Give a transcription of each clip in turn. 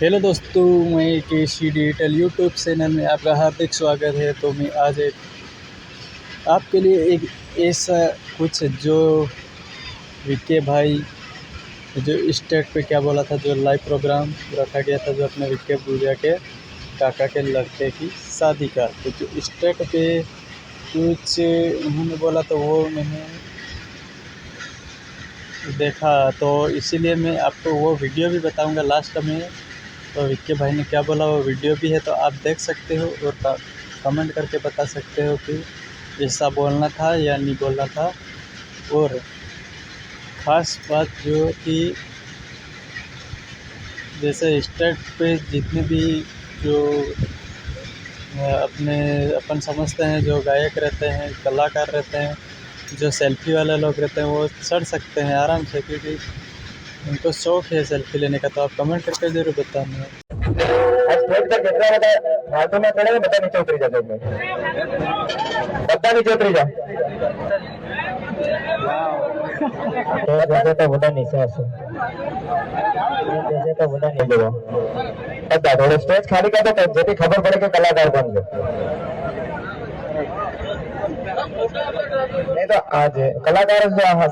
Hello दोस्तों, मैं केसी digital YouTube channel में आपका हार्दिक स्वागत है। तो मैं आज आपके लिए एक ऐसा कुछ जो विक्के भाई जो स्टेट पे क्या बोला था, जो लाइव प्रोग्राम रखा गया था, जो अपने विक्के भूरिया के काका के लड़के की शादी का, तो जो स्टेट पे कुछ उन्होंने बोला तो वो मैंने देखा, तो इसीलिए मैं आपको वो वीडियो भी बताऊंगा लास्ट में। तो विक्के भाई ने क्या बोला वो वीडियो भी है, तो आप देख सकते हो और कमेंट करके बता सकते हो कि ऐसा बोलना था या नहीं बोलना था। और ख़ास बात जो कि जैसे स्टेट पे जितने भी जो अपन समझते हैं, जो गायक रहते हैं, कलाकार रहते हैं, जो सेल्फी वाले लोग रहते हैं, वो चढ़ सकते हैं आराम से, क्योंकि उनको शौक है सेल्फी लेने का। तो आप कमेंट करके ज़रूर बताना। स्टेज पर जितना फालतू में खड़े बता नीचे उतरी जा, बता नीचे उतरी जा। जैसे तो बोला नहीं सर, जैसे तो बोला नहीं बोला बता थोड़ा स्टेज खाली कर दो, जेती खबर पड़े कि कलाकार बन गए। नहीं तो आज कलाकार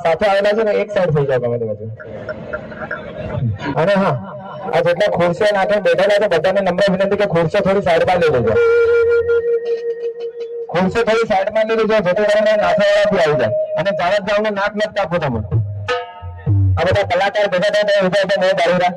સાથે આવેલા છે ને એક સાઈડ થઈ જાવ તમે બધું। અને હા, આ જેટલા ખુરશીઓ નાખે બેઠેલા છે બધાને નમ્ર વિનંતી કે ખુરશીઓ થોડી સાઈડમાં લઈ લેજો, ખુરશીઓ થોડી સાઈડમાં લઈ લેજો, જેથી કરીને નાથાવાળાથી આવી જાય। અને જાવત જાવને નાક નથી કાપો તમે, આ બધા કલાકાર ભેગા થઈને ઉભા ઉભા નહીં બાળીરા।